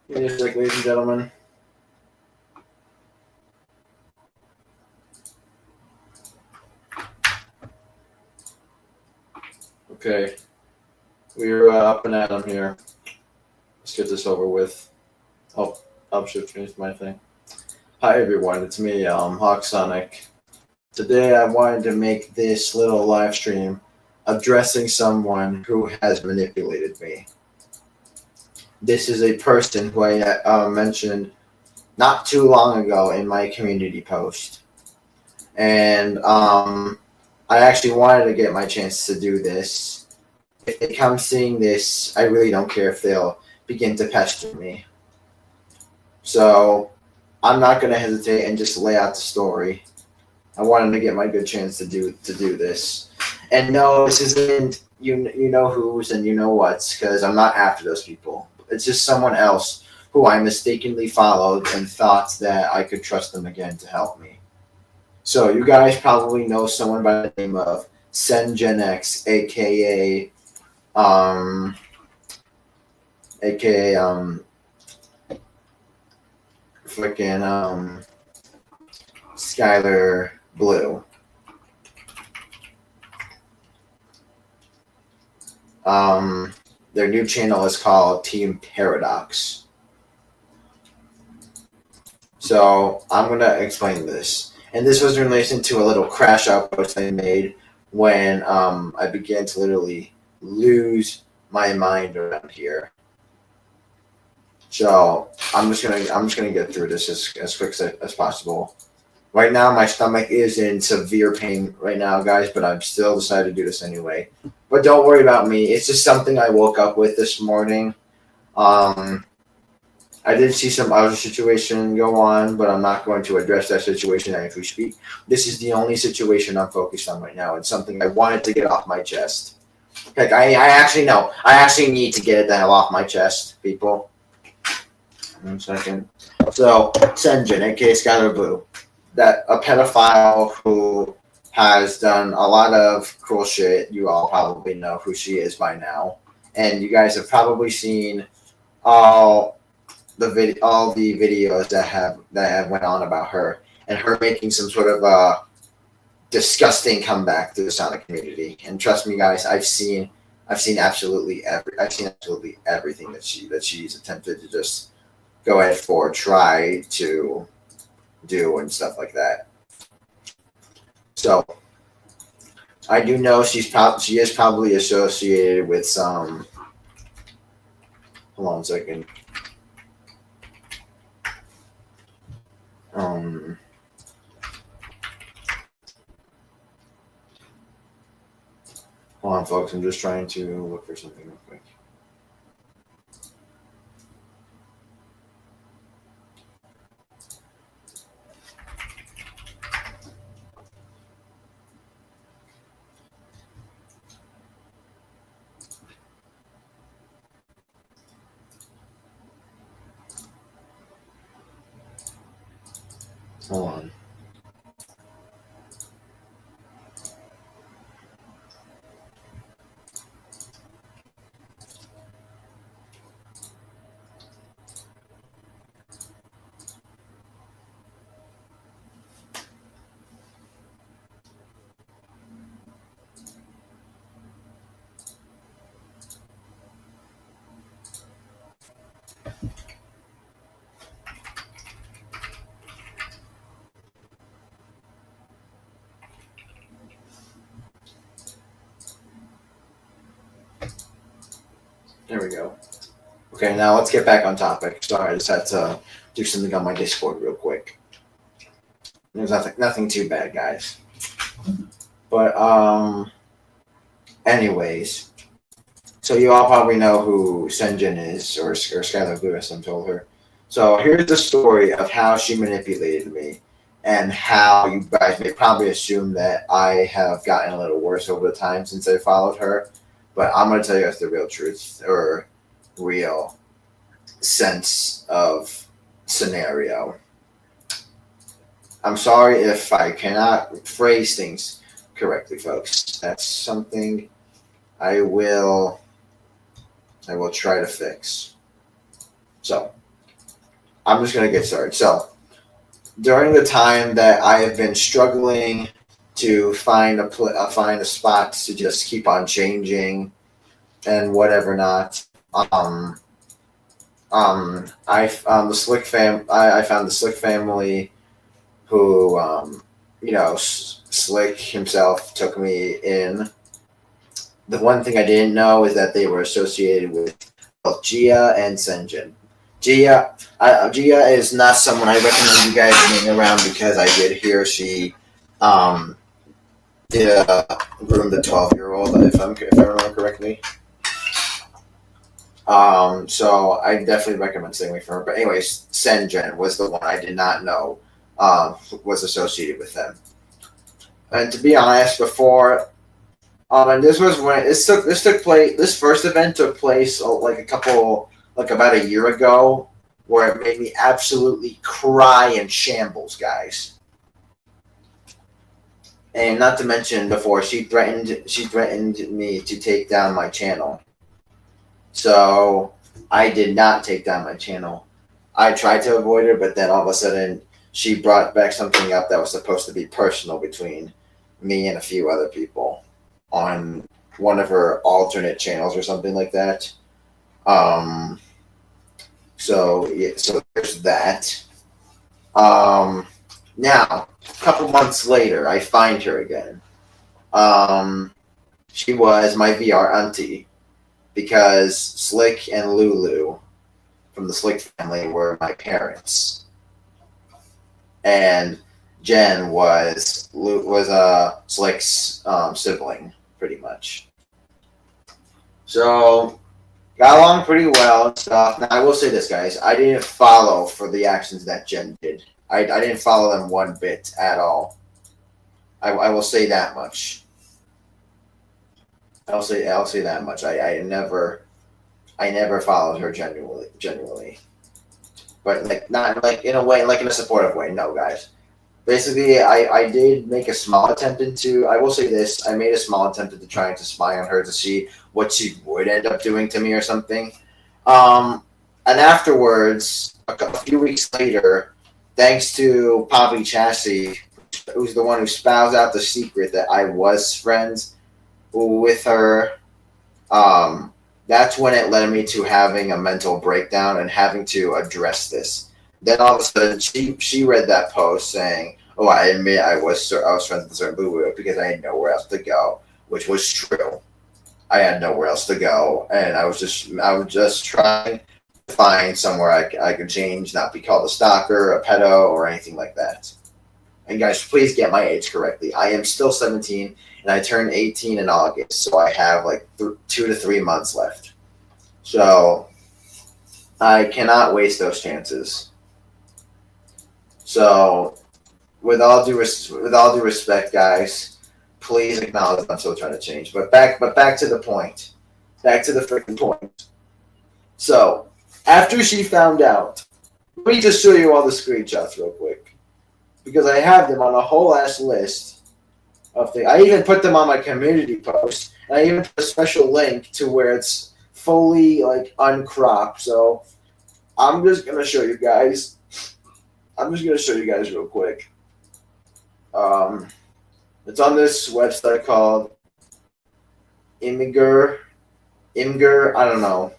Music, ladies and gentlemen. Okay, we're up and at 'em here. Let's get this over with. Oh, I should have changed my thing. Hi everyone, it's me, Hawk Sonic. Today I wanted to make this little live stream addressing someone who has manipulated me. This is a person who I mentioned not too long ago in my community post, and I actually wanted to get my chance to do this. If they come seeing this, I really don't care if they'll begin to pester me. So I'm not going to hesitate and just lay out the story. I wanted to get my good chance to do this. And no, this isn't you know who's and you know what's, because I'm not after those people. It's just someone else who I mistakenly followed and thought that I could trust them again to help me. So you guys probably know someone by the name of SenGenX, um, aka freaking Skylar Blue. Their new channel is called Team Paradox. So I'm gonna explain this, and this was in relation to a little crash out post I made when I began to literally lose my mind around here. So I'm just gonna get through this as quick as possible. Right now, my stomach is in severe pain right now, guys, but I've still decided to do this anyway. But don't worry about me. It's just something I woke up with this morning. Um, I did see some other situation go on, but I'm not going to address that situation as we speak. This is the only situation I'm focused on right now. It's something I wanted to get off my chest. Like I actually know. I actually need to get it the hell off my chest, people. 1 second. So, Senjin, aka Skylar Blue, that a pedophile who has done a lot of cool shit. You all probably know who she is by now, and you guys have probably seen all all the videos that have went on about her and her making some sort of disgusting comeback to the Sonic community. And trust me, guys, I've seen absolutely everything that she's attempted to just go ahead for, try to do and stuff like that. So I do know she is probably associated with some. Hold on a second. Um, Hold on, folks. I'm just trying to look for something real quick. Hold on. There we go. Okay, now let's get back on topic. Sorry, I just had to do something on my Discord real quick. There's nothing too bad, guys. But anyways, so you all probably know who Senjin is, or Skylar Blue, as I'm told her. So here's the story of how she manipulated me, and how you guys may probably assume that I have gotten a little worse over the time since I followed her. But I'm gonna tell you guys the real truth, or real sense of scenario. I'm sorry if I cannot phrase things correctly, folks. That's something I will try to fix. So, I'm just gonna get started. So during the time that I have been struggling to find a spot to just keep on changing and whatever not, I found the Slick family, who Slick himself took me in. The one thing I didn't know is that they were associated with both Gia and Senjin. Gia is not someone I recommend you guys being around, because I did hear she did groom the 12-year-old, if I remember correctly. So I definitely recommend staying away from her. But anyways, Senjin was the one I did not know was associated with them. And to be honest, before, and this was when this took place. This first event took place about a year ago, where it made me absolutely cry in shambles, guys. And not to mention, before she threatened me to take down my channel. So I did not take down my channel. I tried to avoid her, but then all of a sudden she brought back something up that was supposed to be personal between me and a few other people on one of her alternate channels or something like that. So there's that. Now, a couple months later, I find her again. She was my VR auntie, because Slick and Lulu from the Slick family were my parents, and Jen was Slick's sibling, pretty much. So got along pretty well and stuff. Now I will say this, guys: I didn't follow for the actions that Jen did. I didn't follow them one bit at all. I will say that much. I'll say that much. I never followed her genuinely, but not in a way, in a supportive way. No, guys. Basically, I did make a small attempt into. I will say this: I made a small attempt into trying to spy on her to see what she would end up doing to me or something. And afterwards, a few weeks later, thanks to Poppy Chassis, who's the one who spouts out the secret that I was friends with her, that's when it led me to having a mental breakdown and having to address this. Then all of a sudden, she read that post saying, "Oh, I admit I was friends with a certain boo-boo because I had nowhere else to go," which was true. I had nowhere else to go, and I was just trying to find somewhere I could change, not be called a stalker, a pedo, or anything like that. And guys, please get my age correctly. I am still 17, and I turned 18 in August, so I have 2 to 3 months left. So I cannot waste those chances. So, with all due respect, guys, please acknowledge that I'm still trying to change. But back to the point. Back to the freaking point. So, after she found out, let me just show you all the screenshots real quick, because I have them on a whole ass list of things. I even put them on my community post, and I even put a special link to where it's fully uncropped. So I'm just gonna show you guys. Real quick. It's on this website called Imgur. I don't know,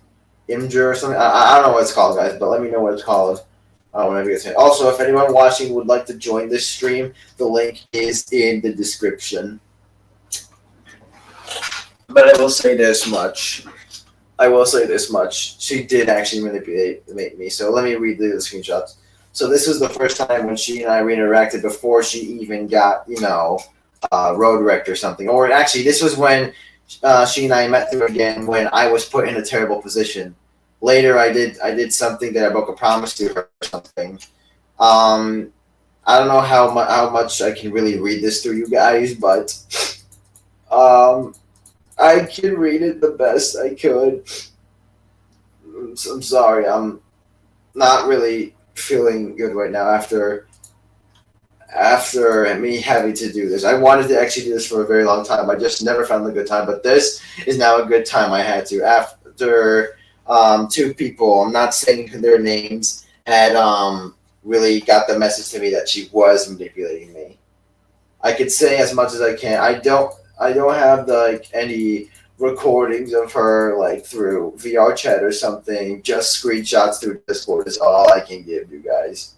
Imgur or something. I don't know what it's called, guys. But let me know what it's called whenever you guys say. Also, if anyone watching would like to join this stream, the link is in the description. But I will say this much. She did actually manipulate me. So let me read the screenshots. So this was the first time when she and I interacted before she even got, road wrecked or something. Or actually, this was when she and I met through again when I was put in a terrible position. Later, I did something that I broke a promise to her or something. I don't know how much I can really read this to you guys, but I can read it the best I could. I'm sorry. I'm not really feeling good right now after me having to do this. I wanted to actually do this for a very long time. I just never found a good time, but this is now a good time. I had to after two people. I'm not saying their names had really got the message to me that she was manipulating me. I could say as much as I can. I don't have like any recordings of her like through VR chat or something. Just screenshots through Discord is all I can give you guys.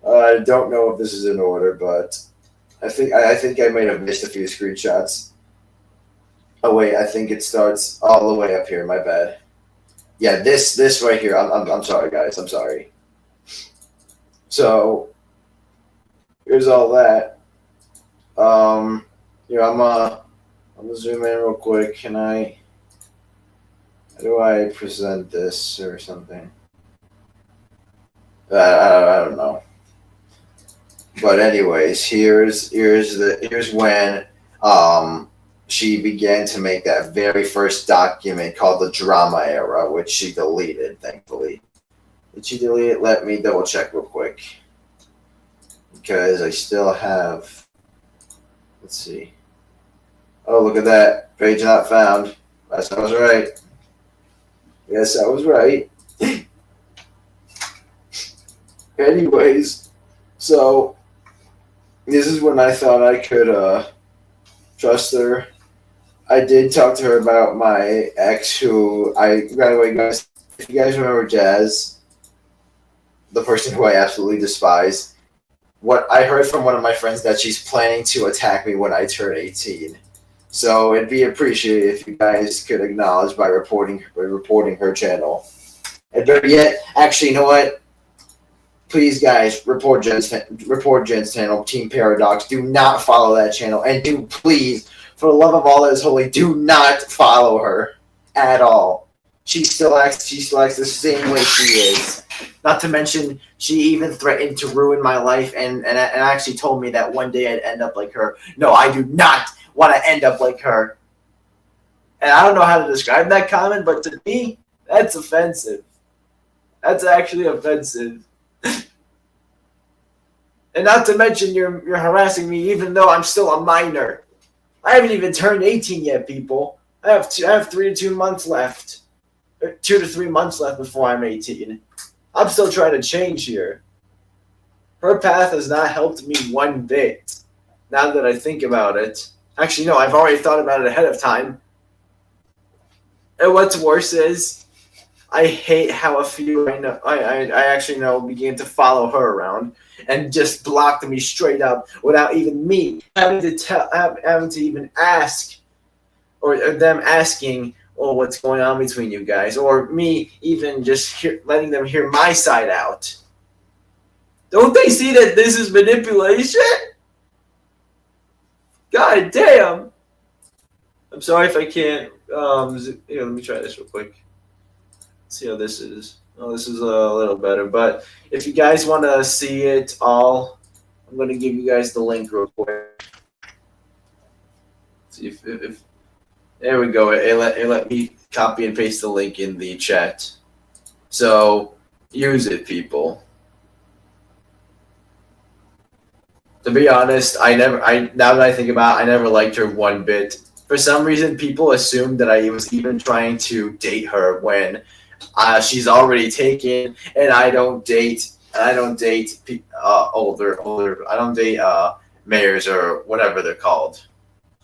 I don't know if this is in order, but I think I might have missed a few screenshots. Oh wait, I think it starts all the way up here. My bad. Yeah, this right here. I'm sorry, guys. I'm sorry. So here's all that. Here I'm gonna zoom in real quick. Can I? How do I present this or something? I don't know. But anyways, here's when she began to make that very first document called the Drama Era, which she deleted, thankfully. Did she delete it? Let me double check real quick. Because I still have. Let's see. Oh, look at that. Page not found. Yes, I was right. Yes, I was right. Anyways, so this is when I thought I could trust her. I did talk to her about my ex, who by the way, guys, if you guys remember Jazz, the person who I absolutely despise, what I heard from one of my friends that she's planning to attack me when I turn 18. So it'd be appreciated if you guys could acknowledge by reporting her channel. And better yet, actually, you know what? Please, guys, report Jen's channel, Team Paradox. Do not follow that channel, and do please, for the love of all that is holy, do not follow her at all. She still acts the same way she is. Not to mention, she even threatened to ruin my life, and actually told me that one day I'd end up like her. No, I do not want to end up like her. And I don't know how to describe that comment, but to me, that's offensive. That's actually offensive. And not to mention, you're harassing me even though I'm still a minor. I haven't even turned 18 yet, people. I have 3 to 2 months left. 2 to 3 months left before I'm 18. I'm still trying to change here. Her path has not helped me one bit. Now that I think about it. Actually, no, I've already thought about it ahead of time. And what's worse is, I hate how a few I actually know began to follow her around and just blocked me straight up without even me having to even ask, or them asking, "Oh, what's going on between you guys?" or me even just letting them hear my side out. Don't they see that this is manipulation? God damn! I'm sorry if I can't. Here, let me try this real quick. See how this is. Oh, this is a little better. But if you guys want to see it all, I'm going to give you guys the link real quick. See if there we go. It let me copy and paste the link in the chat. So use it, people. To be honest, now that I think about it, I never liked her one bit. For some reason, people assumed that I was even trying to date her when she's already taken, and I don't date older. I don't date mayors or whatever they're called.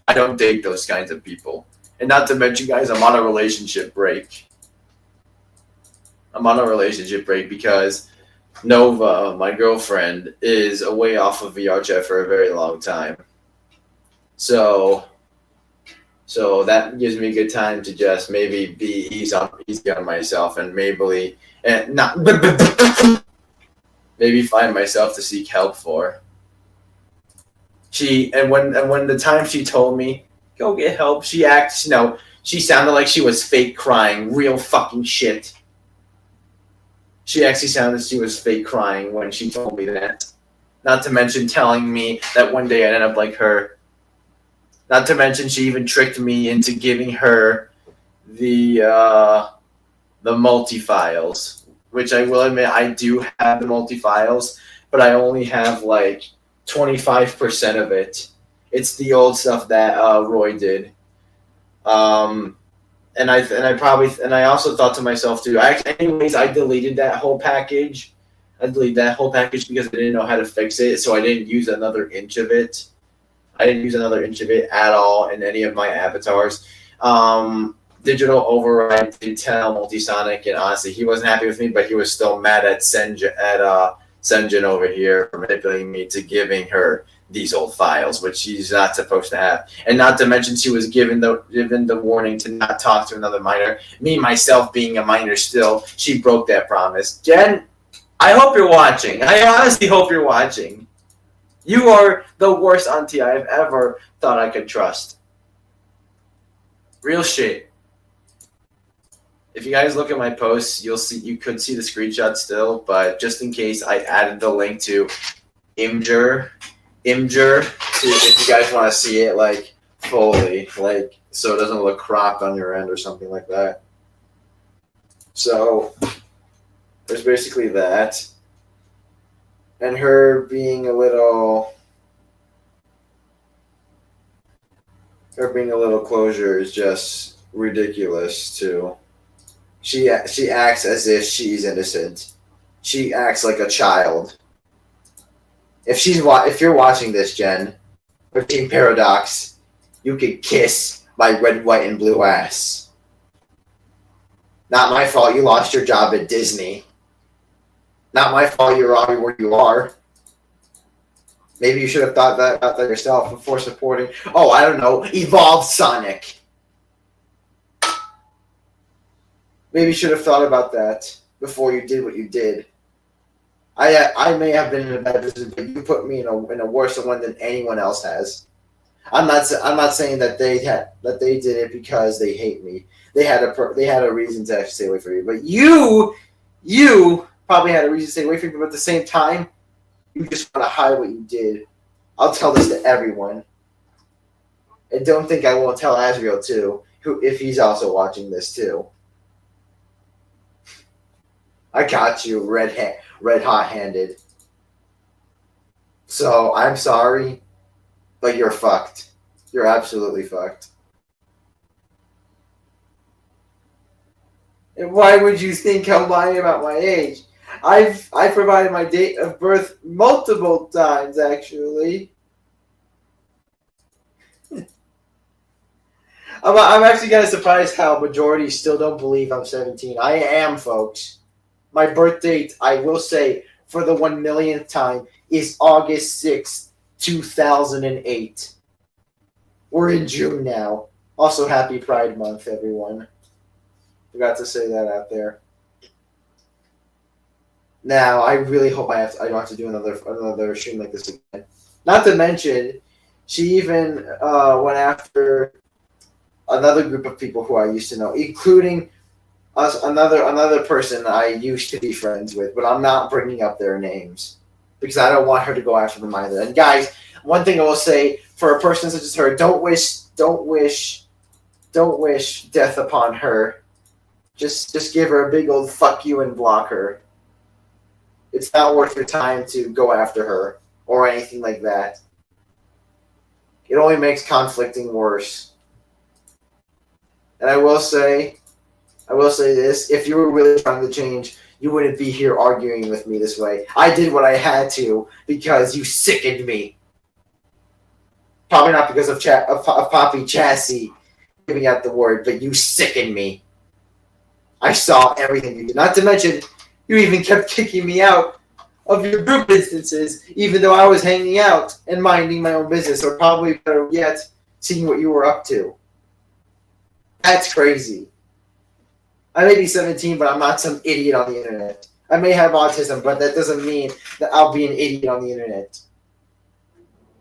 I don't date those kinds of people. And not to mention, guys, I'm on a relationship break. Because Nova, my girlfriend, is away off of VR chat for a very long time. So that gives me a good time to just maybe be easy on myself and maybe find myself to seek help for. When the time she told me go get help, she sounded like she was fake crying, real fucking shit. She actually sounded like she was fake crying when she told me that. Not to mention telling me that one day I'd end up like her. Not to mention, she even tricked me into giving her the multi-files, which I will admit I do have the multi-files, but I only have like 25% of it. It's the old stuff that Roy did. And I also thought to myself too. I deleted that whole package. I deleted that whole package because I didn't know how to fix it, so I didn't use another inch of it. I didn't use another inch of it at all in any of my avatars. Digital Override did tell Multisonic, and honestly, he wasn't happy with me, but he was still mad at Senjin over here for manipulating me to giving her these old files, which she's not supposed to have. And not to mention, she was given the warning to not talk to another minor. Me myself being a minor still, she broke that promise. Jen, I hope you're watching. I honestly hope you're watching. You are the worst auntie I have ever thought I could trust. Real shit. If you guys look at my posts, you could see the screenshot still, but just in case, I added the link to Imgur, if you guys want to see it like fully, like so it doesn't look cropped on your end or something like that. So there's basically that, and her being a little closure is just ridiculous too. She acts as if she's innocent. She acts like a child. If you're watching this, Jen, or Team Paradox, you could kiss my red, white, and blue ass. Not my fault you lost your job at Disney. Not my fault you're already where you are. Maybe you should have thought about that yourself before supporting. Oh, I don't know, Evolved Sonic. Maybe you should have thought about that before you did what you did. I may have been in a bad position, but you put me in a worse one than anyone else has. I'm not saying that they did it because they hate me. They had a reason to actually stay away from me. But you probably had a reason to stay away from me. But at the same time, you just want to hide what you did. I'll tell this to everyone, and don't think I won't tell Azriel too, if he's also watching this too. I got you, red hot handed. So I'm sorry, but you're fucked. You're absolutely fucked. And why would you think I'm lying about my age? I've provided my date of birth multiple times, actually. I'm actually kind of surprised how majority still don't believe I'm 17. I am, folks. My birth date, I will say, for the 1 millionth time, is August 6th, 2008. We're in June now. Also, happy Pride Month, everyone. Forgot to say that out there. Now, I really hope I don't have to do another stream like this again. Not to mention, she even went after another group of people who I used to know, including another person I used to be friends with, but I'm not bringing up their names because I don't want her to go after them either. And guys, one thing I will say for a person such as her, don't wish death upon her. Just give her a big old fuck you and block her. It's not worth your time to go after her or anything like that. It only makes conflicting worse. And I will say this, if you were really trying to change, you wouldn't be here arguing with me this way. I did what I had to because you sickened me. Probably not because of Poppy Chassis giving out the word, but you sickened me. I saw everything you did. Not to mention, you even kept kicking me out of your group instances, even though I was hanging out and minding my own business, or probably better yet, seeing what you were up to. That's crazy. I may be 17, but I'm not some idiot on the internet. I may have autism, but that doesn't mean that I'll be an idiot on the internet.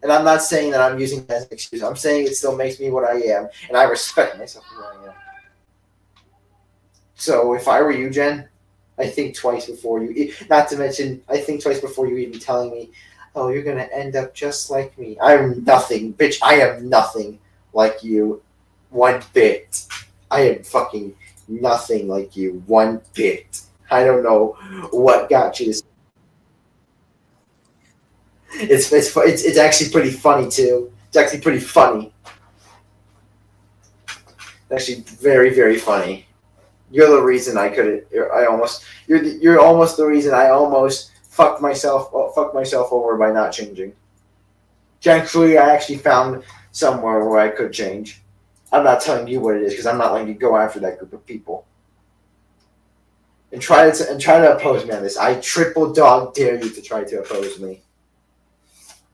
And I'm not saying that I'm using that as an excuse. I'm saying it still makes me what I am, and I respect myself for what I am. So if I were you, Jen, I think twice before you. Not to mention, I think twice before you even telling me, "Oh, you're gonna end up just like me." I'm nothing, bitch. I am nothing like you, one bit. I am fucking nothing like you, one bit. I don't know what got you to. It's actually pretty funny too. It's actually pretty funny. Actually, very, very funny. You're the reason I couldn't. You're almost the reason I almost fucked myself over by not changing. Thankfully, I actually found somewhere where I could change. I'm not telling you what it is because I'm not letting you go after that group of people and try to oppose me on this. I triple dog dare you to try to oppose me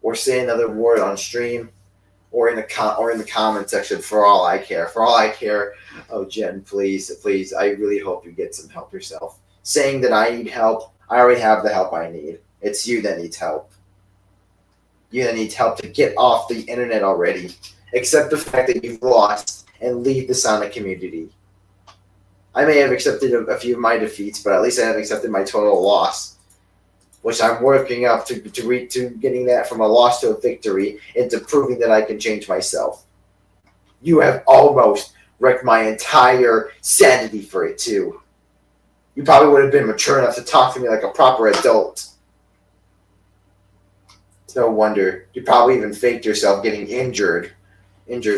or say another word on stream or in the comment section. For all I care, oh Jen, please, please, I really hope you get some help yourself. Saying that I need help, I already have the help I need. It's you that needs help. You that needs help to get off the internet already. Accept the fact that you've lost and leave the Sonic community. I may have accepted a few of my defeats, but at least I have accepted my total loss, which I'm working up to getting that from a loss to a victory into proving that I can change myself. You have almost wrecked my entire sanity for it, too. You probably would have been mature enough to talk to me like a proper adult. It's no wonder. You probably even faked yourself getting injured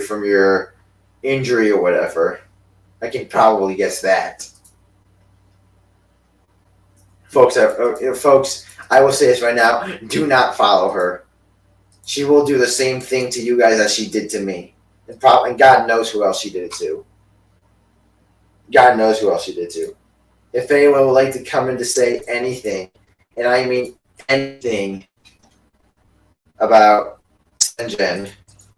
from your injury or whatever. I can probably guess that. Folks, I will say this right now. Do not follow her. She will do the same thing to you guys as she did to me. And God knows who else she did it to. God knows who else she did it to. If anyone would like to come in to say anything, and I mean anything, about Sengen,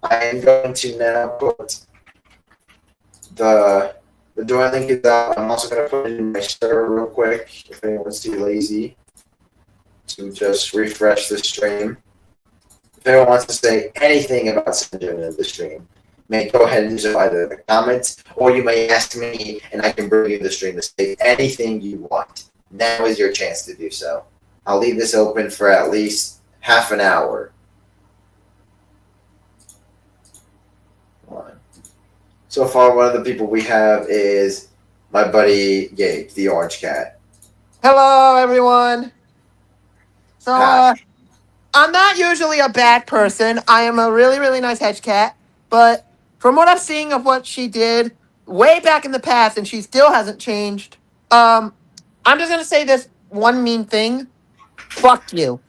I am going to now put the door link is out. I'm also going to put it in my server real quick if anyone's too lazy to just refresh the stream. If anyone wants to say anything about Sengen in the stream, may go ahead and just either in the comments or you may ask me and I can bring you the stream to say anything you want. Now is your chance to do so. I'll leave this open for at least half an hour. So far, one of the people we have is my buddy Gabe, the orange cat. Hello, everyone. So, I'm not usually a bad person. I am a really, really nice hedge cat. But from what I'm seeing of what she did way back in the past, and she still hasn't changed, I'm just going to say this one mean thing. Fuck you.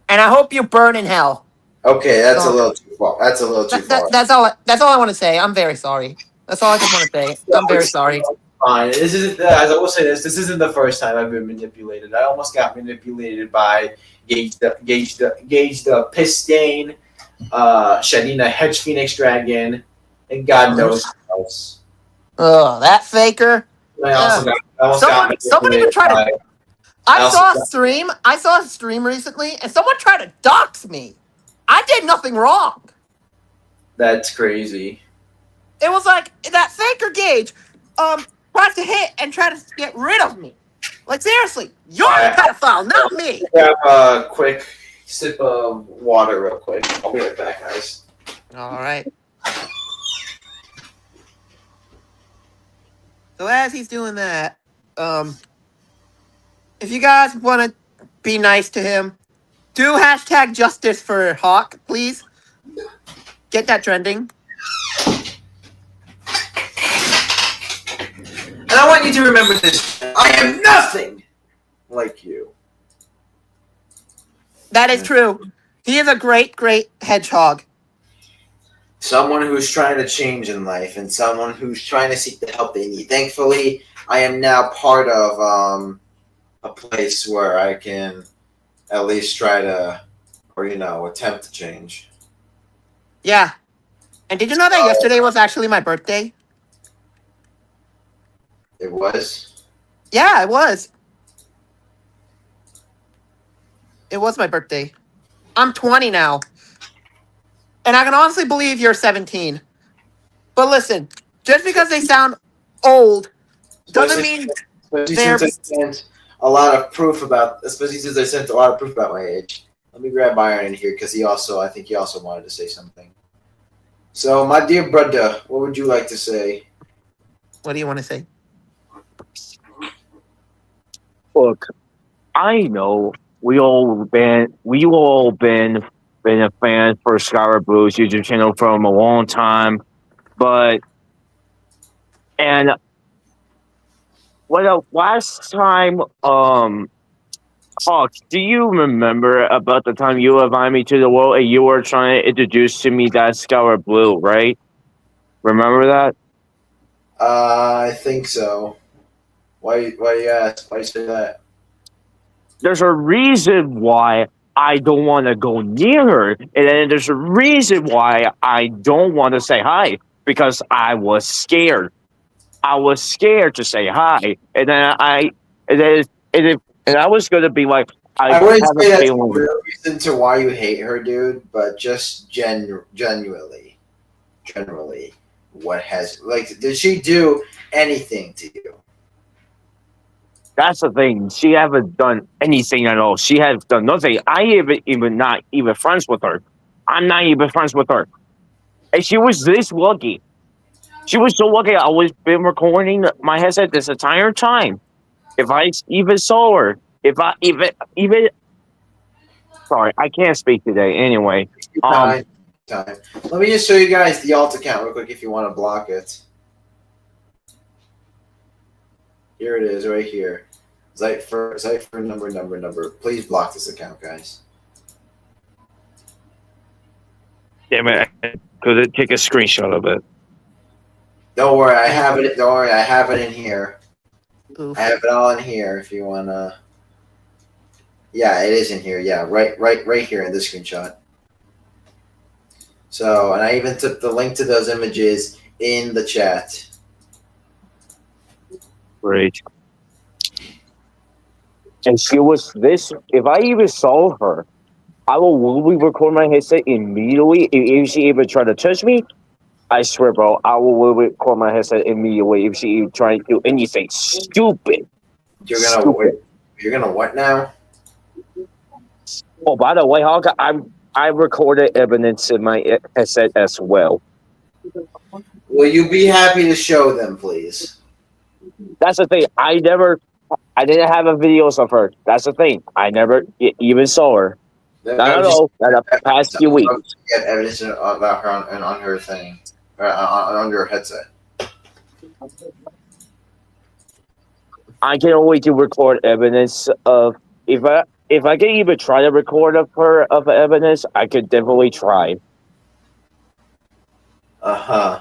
And I hope you burn in hell. Okay, that's a little too far. That's a little too far. That's all I want to say. I'm very sorry. That's all I just want to say. I'm very sorry. Fine. This isn't. As I will say this isn't the first time I've been manipulated. I almost got manipulated by Gage the Piss Stain, Shadina Hedge Phoenix Dragon, and God knows who else. Oh, that faker. I also got someone even tried to. I saw a stream recently, and someone tried to dox me. I did nothing wrong. That's crazy. It was like that faker Gage, tried to hit and try to get rid of me. Like seriously, you're the pedophile, not me. Grab a quick sip of water, real quick. I'll be right back, guys. All right. So as he's doing that, if you guys want to be nice to him, do hashtag justice for Hawk, please. Get that trending. And I want you to remember this. I am nothing like you. That is true. He is a great, great hedgehog. Someone who's trying to change in life and someone who's trying to seek the help they need. Thankfully, I am now part of a place where I can at least try to, or attempt to change. Yeah. And did you know that yesterday was actually my birthday? It was? Yeah, it was. It was my birthday. I'm 20 now. And I can honestly believe you're 17. But listen, just because they sound old doesn't mean they're... a lot of proof about, especially since I sent a lot of proof about my age. Let me grab Byron in here because I think he also wanted to say something. So, my dear brother, what would you like to say? What do you want to say? Look, I know we all been been a fan for Skyward Blues YouTube channel from a long time, but and what the last time Hawk, do you remember about the time you invited me to the world and you were trying to introduce to me that Skyward Blue, right? Remember that? I think so. Why you ask? Why you say that? There's a reason why I don't want to go near her, and then there's a reason why I don't want to say hi because I was scared. I was scared to say hi, and then and I was gonna be like, I I wouldn't have say a that's the feeling. real reason to why you hate her, dude. But just genuinely, what has like? Did she do anything to you? That's the thing. She haven't done anything at all. She has done nothing. I even not even friends with her. I'm not even friends with her. And she was this lucky. She was so lucky. I was been recording my headset this entire time. If I even saw her, if I even sorry, I can't speak today. Anyway, Time. Let me just show you guys the alt account real quick if you want to block it. Here it is, right here. Zypher number. Please block this account, guys. damn it, I could take a screenshot of it. Don't worry, I have it. Don't worry, I have it in here. Oof. I have it all in here. If you wanna. Yeah, it is in here. Yeah, right here in this screenshot. So, and I even took the link to those images in the chat. Great. And she was this. If I even saw her, I will literally record my headset immediately. If she even try to touch me, I swear, bro, I will literally record my headset immediately. If she even try to do anything stupid. You're gonna Stupid. You're gonna what now? Oh, by the way, Hawk, I recorded evidence in my headset as well. Will you be happy to show them, please? That's the thing. I didn't have a videos of her. That's the thing. I never even saw her. No. The past few weeks. Get evidence about her on her thing, on your headset. I can only do record evidence of if I can even try to record of her of evidence, I could definitely try. Uh-huh.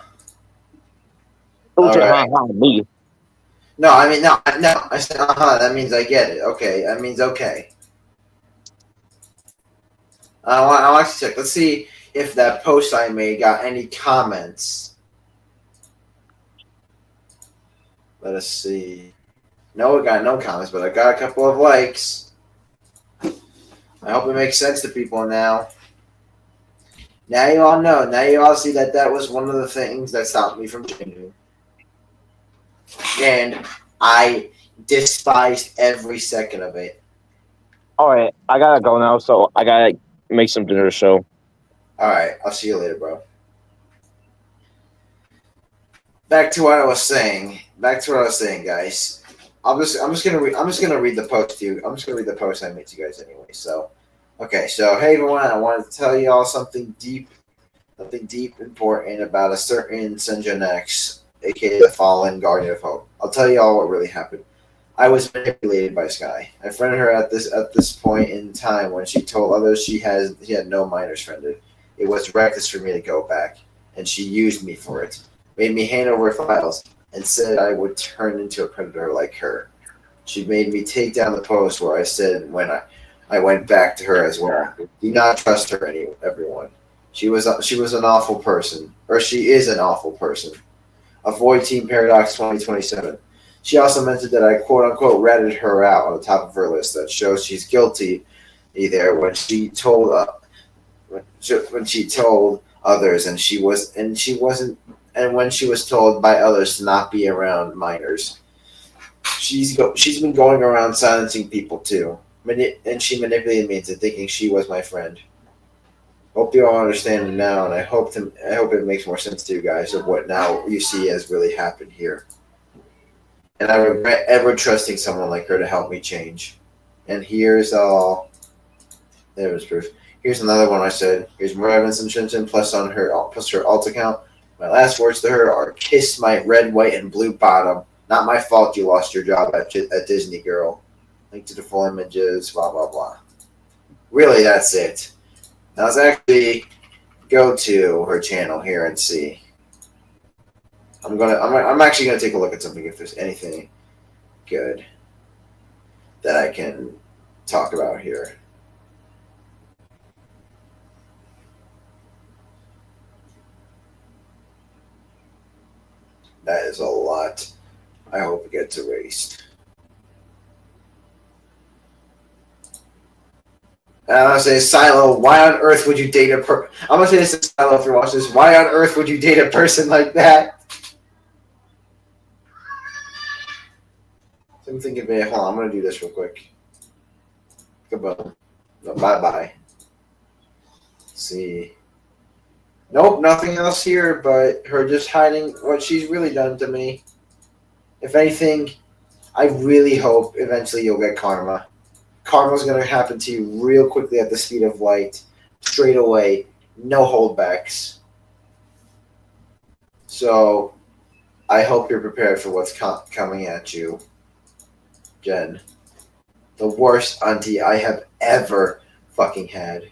Don't you Alright. me. No, I mean no. I said that means I get it. Okay, that means okay. I want to check. Let's see if that post I made got any comments. Let us see. No, it got no comments, but I got a couple of likes. I hope it makes sense to people now. Now you all know. Now you all see that that was one of the things that stopped me from changing. And I despised every second of it. All right, I gotta go now, so I gotta make some dinner. So, All right, I'll see you later, bro. Back to what I was saying, guys. I'm just gonna read the post to you. I'm just gonna read the post I made to you guys anyway. So, okay. So, hey everyone, I wanted to tell you all something deep, important about a certain Senjin X, aka the Fallen Guardian of Hope. I'll tell you all what really happened. I was manipulated by Sky. I friended her at this point in time when she told others she had no minors friended. It was reckless for me to go back, and she used me for it. Made me hand over files and said I would turn into a predator like her. She made me take down the post where I said when I went back to her as well. Do not trust her, everyone. She was an awful person, or she is an awful person. Avoid Team Paradox 2027. She also mentioned that I quote unquote ratted her out on the top of her list. That shows she's guilty there when she told others, and when she was told by others to not be around minors. She's been going around silencing people too, and she manipulated me into thinking she was my friend. Hope you all understand it now, and I hope it makes more sense to you guys of what now you see has really happened here. And I regret ever trusting someone like her to help me change. And here's proof. Here's another one I said. Here's more evidence in Shinsen plus her alt account. My last words to her are kiss my red, white, and blue bottom. Not my fault you lost your job at Disney, girl. Link to the full images, blah, blah, blah. Really, that's it. Now let's actually go to her channel here and see. I'm actually gonna take a look at something if there's anything good that I can talk about here. That is a lot. I hope it gets erased. And I'm gonna say, Silo, why on earth would you date I'm gonna say this to Silo if you're watching this. Why on earth would you date a person like that? So I'm thinking, hold on, I'm gonna do this real quick. Goodbye. No, bye-bye. See. Nope, nothing else here but her just hiding what she's really done to me. If anything, I really hope eventually you'll get karma. Karma's going to happen to you real quickly at the speed of light, straight away, no holdbacks. So, I hope you're prepared for what's coming at you, Jen. The worst auntie I have ever fucking had.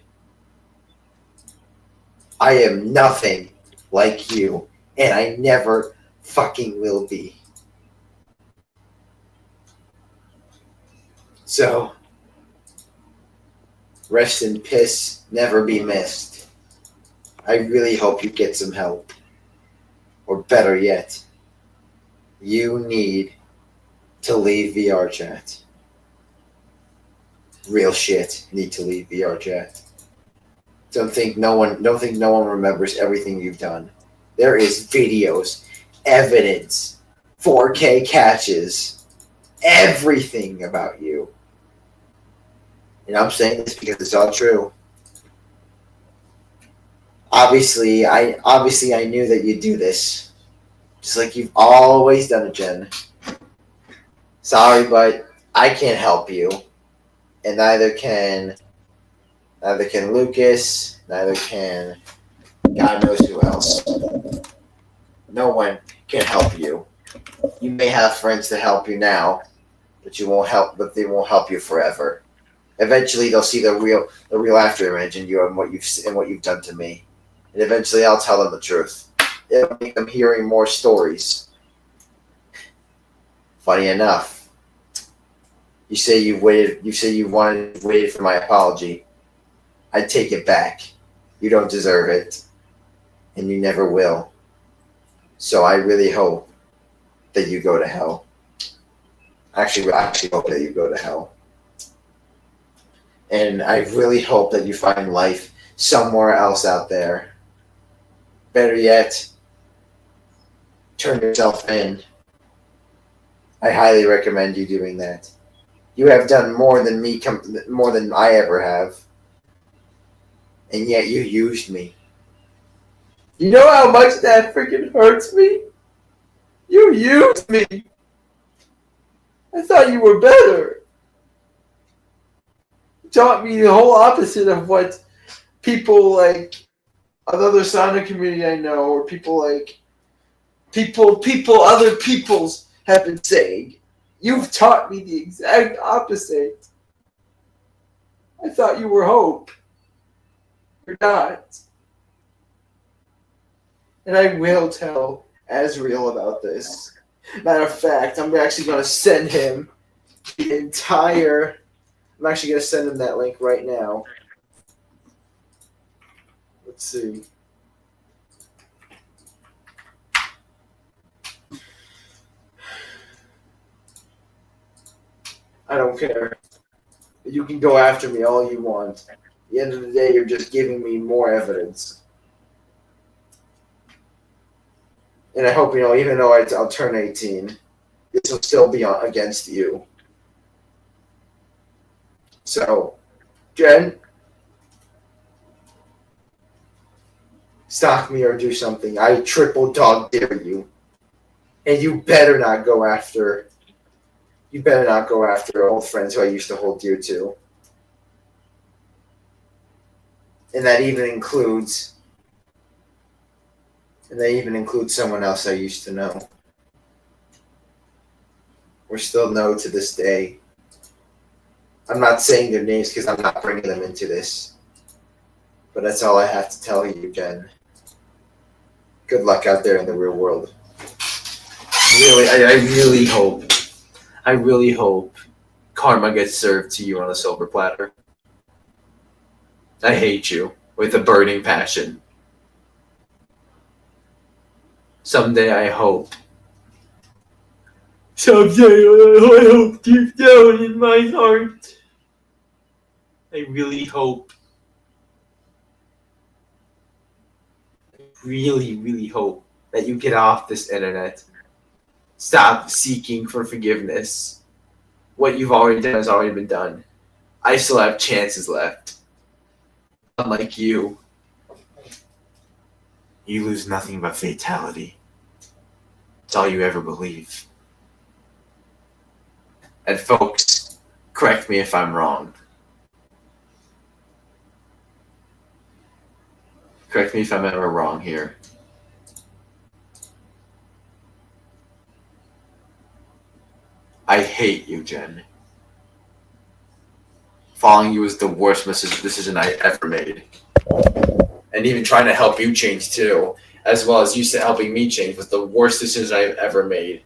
I am nothing like you, and I never fucking will be. So, rest in piss, never be missed. I really hope you get some help. Or better yet, you need to leave VR chat. Real shit, need to leave VR chat. Don't think no one remembers everything you've done. There is videos, evidence, 4K catches, everything about you. And I'm saying this because it's all true. Obviously I knew that you'd do this. Just like you've always done it, Jen. Sorry, but I can't help you. And neither can Lucas, neither can God knows who else. No one can help you. You may have friends to help you now, but they won't help you forever. Eventually they'll see the real after image in you and what you've done to me. And eventually I'll tell them the truth. It'll make them hearing more stories. Funny enough, you say you waited for my apology. I take it back. You don't deserve it. And you never will. So I really hope that you go to hell. Actually, I actually hope that you go to hell. And I really hope that you find life somewhere else out there. Better yet, turn yourself in. I highly recommend you doing that. You have done more than more than I ever have. And yet you used me. You know how much that freaking hurts me? You used me. I thought you were better. You taught me the whole opposite of what people like another Sonic community I know, or other peoples have been saying. You've taught me the exact opposite. I thought you were hope. You're not. And I will tell Azriel about this. Matter of fact, I'm actually going to send him the entire... I'm actually going to send him that link right now. Let's see. I don't care. You can go after me all you want. At the end of the day, you're just giving me more evidence. And I hope, even though I'll turn 18, this will still be against you. So, Jen, stalk me or do something. I triple dog dare you. And you better not go after old friends who I used to hold dear to. and that even includes someone else I used to know. Or still know to this day. I'm not saying their names because I'm not bringing them into this. But that's all I have to tell you, Jen. Good luck out there in the real world. Really, I really hope karma gets served to you on a silver platter. I hate you with a burning passion. Someday I hope deep down in my heart, I really hope, really hope that you get off this internet. Stop seeking for forgiveness. What you've already done has already been done. I still have chances left. Unlike you, you lose nothing but fatality. It's all you ever believe. And folks, correct me if I'm wrong. Correct me if I'm ever wrong here. I hate you, Jen. Following you was the worst decision I ever made. And even trying to help you change too, as well as you helping me change, was the worst decision I've ever made.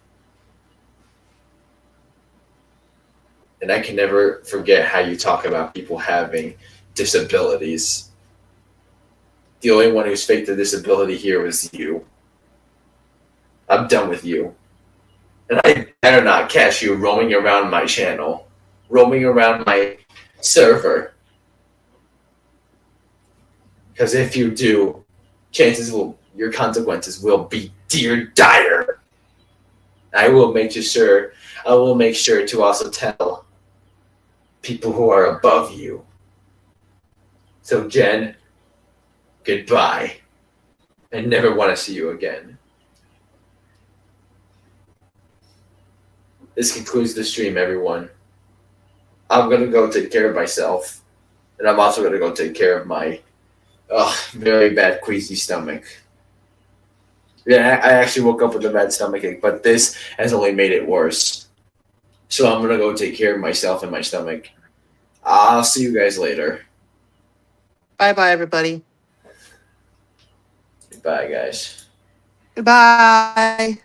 And I can never forget how you talk about people having disabilities. The only one who's faked a disability here was you. I'm done with you. And I better not catch you roaming around my channel, roaming around my server. Because if you do, your consequences will be dire. I will make sure to also tell people who are above you. So Jen, goodbye. I never want to see you again. This concludes the stream, everyone. I'm going to go take care of myself. And I'm also going to go take care of my very bad queasy stomach. Yeah, I actually woke up with a bad stomach ache, but this has only made it worse. So I'm going to go take care of myself and my stomach. I'll see you guys later. Bye-bye, everybody. Bye, guys. Goodbye.